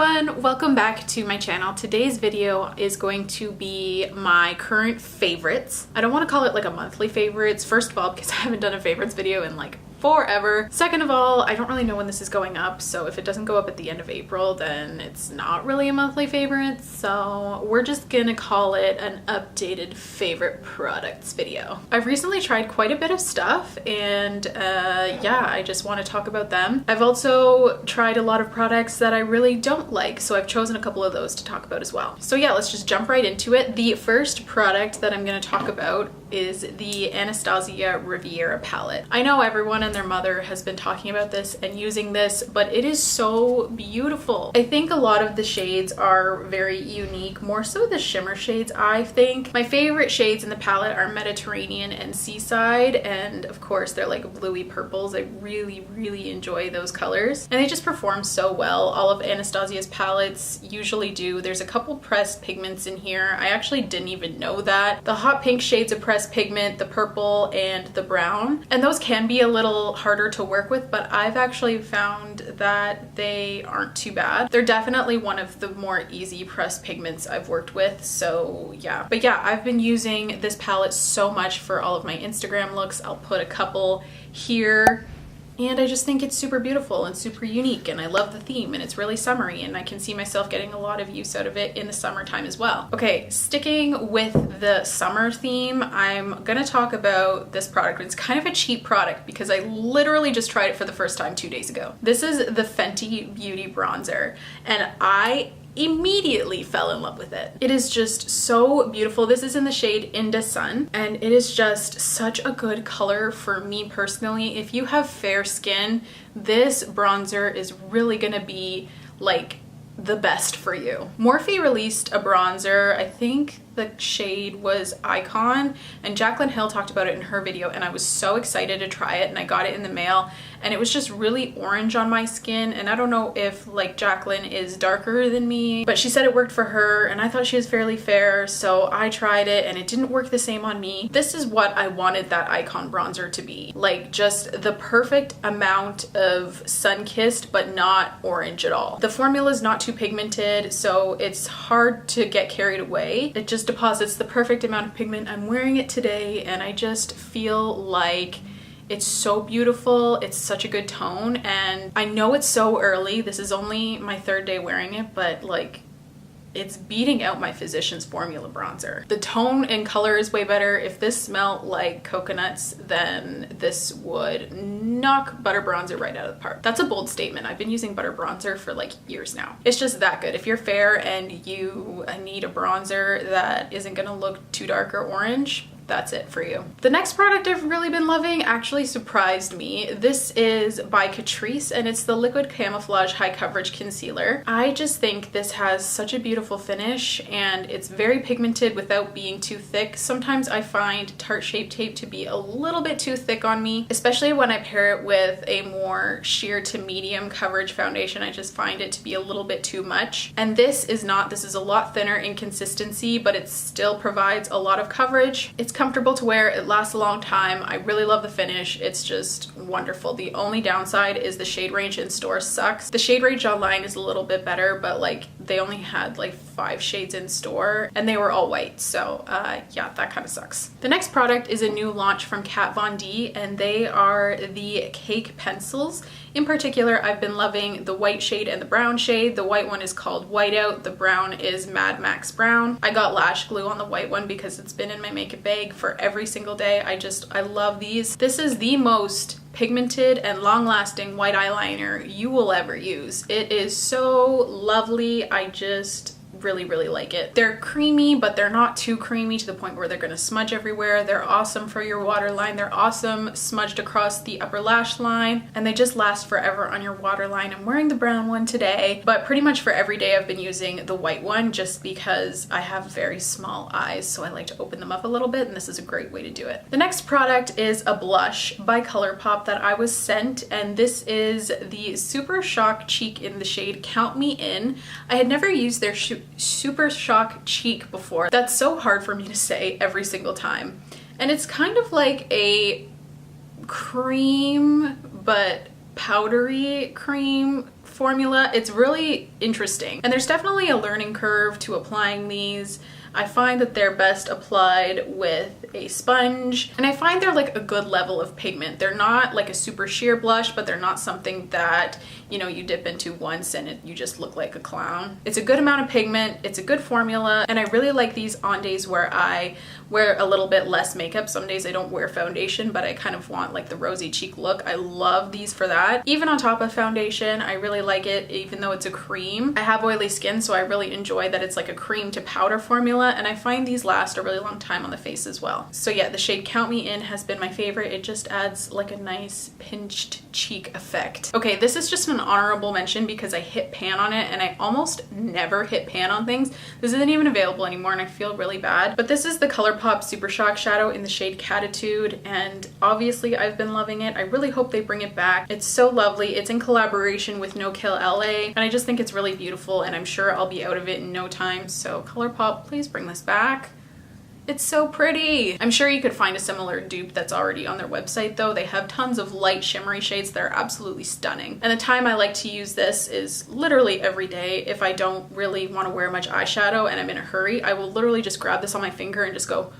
everyone, welcome back to my channel. Today's video is going to be my current favorites. I don't want to call it like a monthly favorites, first of all, because I haven't done a favorites video in like forever. Second of all, I don't really know when this is going up, so if it doesn't go up at the end of April, then it's not really a monthly favorite, so we're just gonna call it an updated favorite products video. I've recently tried quite a bit of stuff, and yeah, I just want to talk about them. I've also tried a lot of products that I really don't like, so I've chosen a couple of those to talk about as well. So yeah, let's just jump right into it. The first product that I'm going to talk about is the Anastasia Riviera palette. I know everyone and their mother has been talking about this and using this, but it is so beautiful. I think a lot of the shades are very unique, more so the shimmer shades. I think my favorite shades in the palette are Mediterranean and Seaside, and of course they're like bluey purples. I really enjoy those colors, and they just perform so well. All of Anastasia's palettes usually do. There's a couple pressed pigments in here. I actually didn't even know that. The hot pink shades of pressed pigment, the purple and the brown, and those can be a little harder to work with, but I've actually found that they aren't too bad. They're definitely one of the more easy pressed pigments I've worked with, so yeah. But yeah, I've been using this palette so much for all of my Instagram looks. I'll put a couple here. And I just think it's super beautiful and super unique, and I love the theme, and it's really summery, and I can see myself getting a lot of use out of it in the summertime as well. Okay, sticking with the summer theme, I'm gonna talk about this product. It's kind of a cheap product because I literally just tried it for the first time 2 days ago. This is the Fenty Beauty Bronzer, and I immediately fell in love with it. It is just so beautiful. This is in the shade Inda Sun, and it is just such a good color for me personally. If you have fair skin, this bronzer is really gonna be like the best for you. Morphe released a bronzer, I think the shade was Icon, and Jaclyn Hill talked about it in her video, and I was so excited to try it, and I got it in the mail, and it was just really orange on my skin. And I don't know if like Jaclyn is darker than me, but she said it worked for her, and I thought she was fairly fair, so I tried it and it didn't work the same on me. This is what I wanted that Icon bronzer to be, like just the perfect amount of sun-kissed but not orange at all. The formula is not too pigmented, so it's hard to get carried away. It just deposits the perfect amount of pigment. I'm wearing it today, and I just feel like it's so beautiful. It's such a good tone, and I know it's so early. This is only my third day wearing it, but like it's beating out my Physicians Formula bronzer. The tone and color is way better. If this smelled like coconuts, then this would knock butter bronzer right out of the park. That's a bold statement. I've been using butter bronzer for like years now. It's just that good. If you're fair and you need a bronzer that isn't gonna look too dark or orange, that's it for you. The next product I've really been loving actually surprised me. This is by Catrice, and it's the Liquid Camouflage High Coverage Concealer. I just think this has such a beautiful finish, and it's very pigmented without being too thick. Sometimes I find Tarte Shape Tape to be a little bit too thick on me, especially when I pair it with a more sheer to medium coverage foundation. I just find it to be a little bit too much. And this is not. This is a lot thinner in consistency, but it still provides a lot of coverage. It's comfortable to wear, it lasts a long time. I really love the finish. It's just wonderful. The only downside is the shade range in store sucks. The shade range online is a little bit better, but like they only had like 5 shades in store, and they were all white, so yeah, that kind of sucks. The next product is a new launch from Kat Von D, and they are the Cake pencils. In particular, I've been loving the white shade and the brown shade. The white one is called Whiteout, the brown is Mad Max Brown. I got lash glue on the white one because it's been in my makeup bag for every single day. I love these. This is the most pigmented and long-lasting white eyeliner you will ever use. It is so lovely. I just really like it. They're creamy, but they're not too creamy to the point where they're gonna smudge everywhere. They're awesome for your waterline. They're awesome smudged across the upper lash line, and they just last forever on your waterline. I'm wearing the brown one today, but pretty much for every day I've been using the white one just because I have very small eyes, so I like to open them up a little bit, and this is a great way to do it. The next product is a blush by ColourPop that I was sent, and this is the Super Shock Cheek in the shade Count Me In. I had never used their Super Shock Cheek before. That's so hard for me to say every single time. And it's kind of like a cream, but powdery cream formula. It's really interesting. And there's definitely a learning curve to applying these. I find that they're best applied with a sponge, and I find they're like a good level of pigment. They're not like a super sheer blush, but they're not something that, you know, you dip into once and you just look like a clown. It's a good amount of pigment, it's a good formula, and I really like these on days where I wear a little bit less makeup. Some days I don't wear foundation, but I kind of want like the rosy cheek look. I love these for that. Even on top of foundation, I really like it, even though it's a cream. I have oily skin, so I really enjoy that it's like a cream to powder formula, and I find these last a really long time on the face as well. So yeah, the shade Count Me In has been my favorite. It just adds like a nice pinched cheek effect. Okay, this is just an honorable mention because I hit pan on it, and I almost never hit pan on things. This isn't even available anymore, and I feel really bad. But this is the ColourPop Super Shock Shadow in the shade Catitude, and obviously I've been loving it. I really hope they bring it back. It's so lovely. It's in collaboration with No Kill LA, and I just think it's really beautiful, and I'm sure I'll be out of it in no time. So ColourPop, please bring this back. It's so pretty. I'm sure you could find a similar dupe that's already on their website though. They have tons of light shimmery shades that are absolutely stunning. And the time I like to use this is literally every day. If I don't really want to wear much eyeshadow and I'm in a hurry, I will literally just grab this on my finger and just go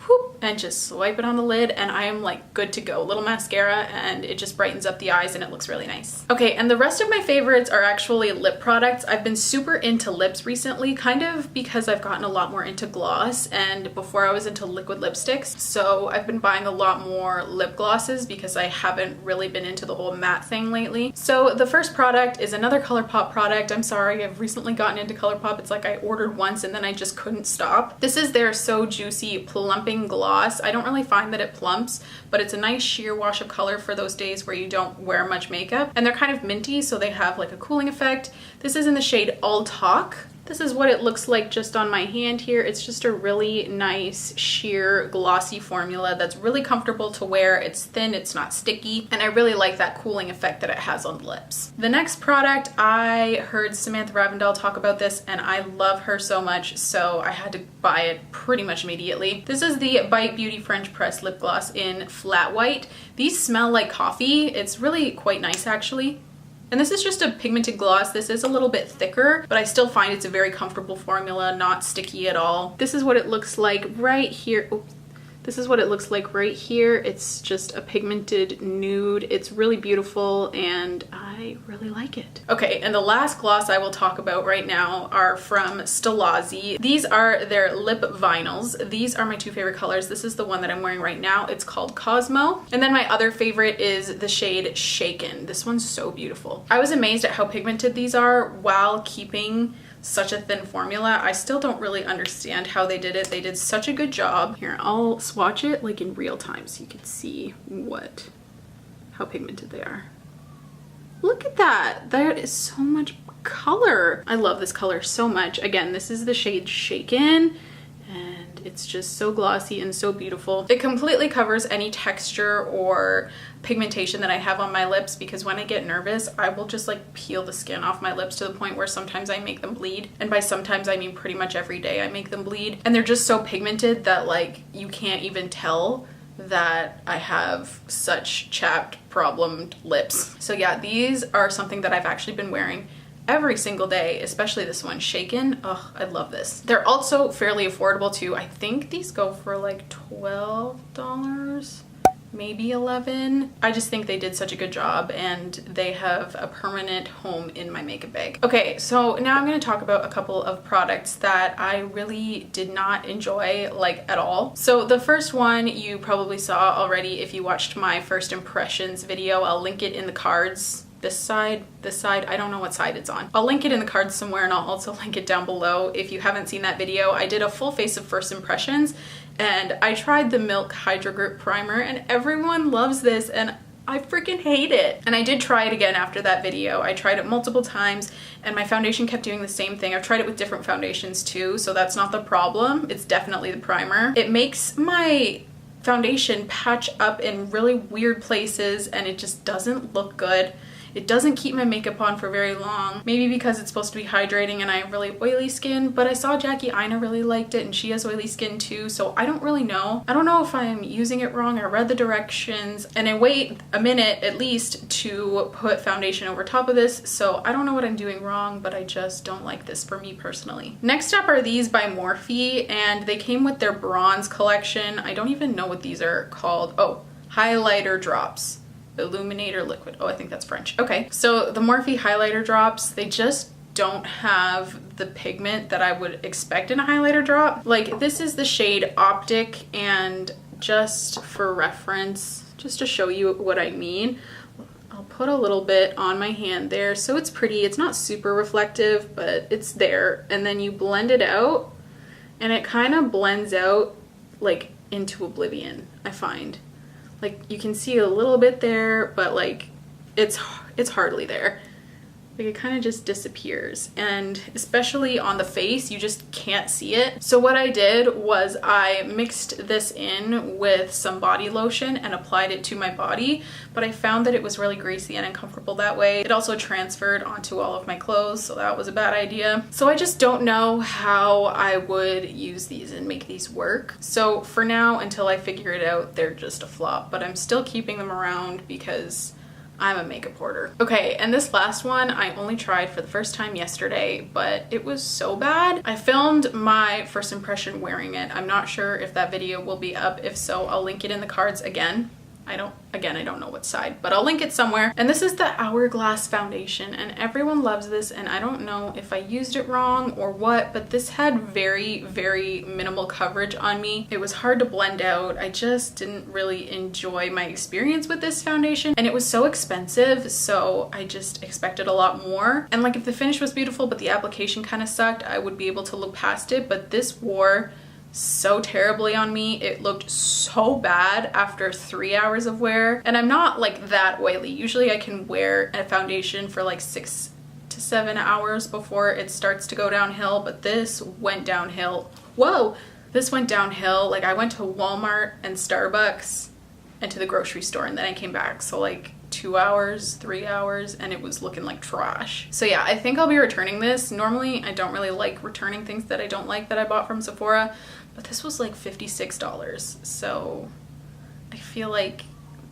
whoop, and just swipe it on the lid, and I am like good to go. A little mascara and it just brightens up the eyes and it looks really nice. Okay, and the rest of my favorites are actually lip products. I've been super into lips recently, kind of because I've gotten a lot more into gloss, and before I was into liquid lipsticks. So I've been buying a lot more lip glosses because I haven't really been into the whole matte thing lately. So the first product is another ColourPop product. I'm sorry, I've recently gotten into ColourPop. It's like I ordered once and then I just couldn't stop. This is their So Juicy Plumping Gloss. I don't really find that it plumps, but it's a nice sheer wash of color for those days where you don't wear much makeup. And they're kind of minty, so they have like a cooling effect. This is in the shade All Talk. This is what it looks like just on my hand here. It's just a really nice sheer glossy formula that's really comfortable to wear. It's thin, it's not sticky, and I really like that cooling effect that it has on the lips. The next product, I heard Samantha Ravndell talk about this and I love her so much, so I had to buy it pretty much immediately. This is the Bite Beauty French Press Lip Gloss in Flat White. These smell like coffee. It's really quite nice actually. And this is just a pigmented gloss. This is a little bit thicker, but I still find it's a very comfortable formula, not sticky at all. This is what it looks like right here. Oops. This is what it looks like right here. It's just a pigmented nude. It's really beautiful and I really like it. Okay, and the last gloss I will talk about right now are from Stilazzi. These are their lip vinyls. These are my two favorite colors. This is the one that I'm wearing right now. It's called Cosmo. And then my other favorite is the shade Shaken. This one's so beautiful. I was amazed at how pigmented these are while keeping such a thin formula. I still don't really understand how they did it. They did such a good job. Here, I'll swatch it like in real time so you can see how pigmented they are. Look at that. There is so much color. I love this color so much. Again, this is the shade Shaken, and it's just so glossy and so beautiful. It completely covers any texture or pigmentation that I have on my lips, because when I get nervous, I will just like peel the skin off my lips to the point where sometimes I make them bleed. And by sometimes, I mean pretty much every day I make them bleed. And they're just so pigmented that like you can't even tell that I have such chapped, problemed lips. So yeah, these are something that I've actually been wearing every single day, especially this one, Shaken. Oh, I love this. They're also fairly affordable too. I think these go for like $12, maybe 11. I just think they did such a good job and they have a permanent home in my makeup bag. Okay, so now I'm going to talk about a couple of products that I really did not enjoy like at all. So the first one you probably saw already if you watched my first impressions video. I'll link it in the cards. This side, I don't know what side it's on. I'll link it in the cards somewhere, and I'll also link it down below. If you haven't seen that video, I did a full face of first impressions and I tried the Milk Hydrogrip primer and everyone loves this and I freaking hate it. And I did try it again after that video. I tried it multiple times and my foundation kept doing the same thing. I've tried it with different foundations too, so that's not the problem. It's definitely the primer. It makes my foundation patch up in really weird places and it just doesn't look good. It doesn't keep my makeup on for very long. Maybe because it's supposed to be hydrating and I have really oily skin, but I saw Jackie Aina really liked it and she has oily skin too, so I don't really know. I don't know if I'm using it wrong. I read the directions and I wait a minute at least to put foundation over top of this, so I don't know what I'm doing wrong, but I just don't like this for me personally. Next up are these by Morphe, and they came with their bronze collection. I don't even know what these are called. Oh, highlighter drops. Illuminator liquid. Oh, I think that's French. Okay, so the Morphe highlighter drops, they just don't have the pigment that I would expect in a highlighter drop. Like, this is the shade Optic, and just for reference, just to show you what I mean, I'll put a little bit on my hand there so it's pretty. It's not super reflective, but it's there, and then you blend it out and it kind of blends out like into oblivion, I find. Like, you can see a little bit there, but like it's hardly there. Like, it kind of just disappears, and especially on the face you just can't see it. So what I did was I mixed this in with some body lotion and applied it to my body, but I found that it was really greasy and uncomfortable that way. It also transferred onto all of my clothes, so that was a bad idea. So I just don't know how I would use these and make these work. So for now, until I figure it out, they're just a flop, but I'm still keeping them around because I'm a makeup hoarder. Okay, and this last one I only tried for the first time yesterday, but it was so bad. I filmed my first impression wearing it. I'm not sure if that video will be up. If so, I'll link it in the cards again. I don't know what side, but I'll link it somewhere. And this is the Hourglass foundation, and everyone loves this, and I don't know if I used it wrong or what, but this had very, very minimal coverage on me. It was hard to blend out. I just didn't really enjoy my experience with this foundation, and it was so expensive, so I just expected a lot more. And like, if the finish was beautiful but the application kind of sucked, I would be able to look past it, but this wore so terribly on me. It looked so bad after 3 hours of wear, and I'm not like that oily. Usually I can wear a foundation for like 6 to 7 hours before it starts to go downhill, but this went downhill. Whoa, this went downhill. Like, I went to Walmart and Starbucks and to the grocery store, and then I came back, so like 2 hours, 3 hours, and it was looking like trash. So yeah, I think I'll be returning this. Normally I don't really like returning things that I don't like that I bought from Sephora, but this was like $56, so I feel like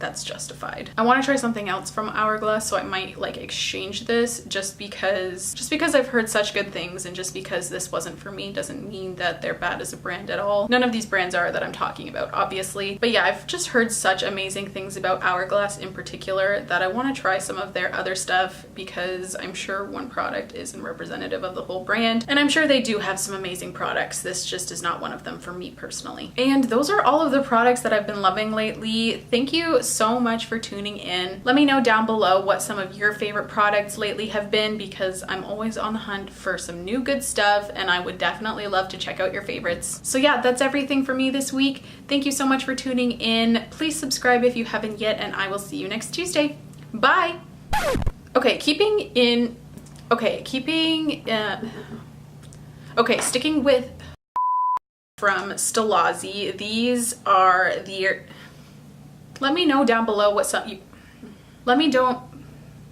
that's justified. I want to try something else from Hourglass, so I might like exchange this just because I've heard such good things, and just because this wasn't for me doesn't mean that they're bad as a brand at all. None of ththese brands are that I'm talking about, obviously, but yeah, I've just heard such amazing things about Hourglass in particular that I want to try some of their other stuff, because I'm sure one product isn't representative of the whole brand, and I'm sure they do have some amazing products. This just is not one of them for me personally. And those are all of the products that I've been loving lately. Thank you so much for tuning in. Let me know down below what some of your favorite products lately have been, because I'm always on the hunt for some new good stuff, and I would definitely love to check out your favorites. So yeah, that's everything for me this week. Thank you so much for tuning in. Please subscribe if you haven't yet, and I will see you next Tuesday. Bye! Okay, sticking with from Stilazzi, these are the... Let me know down below what some you... Let me don't...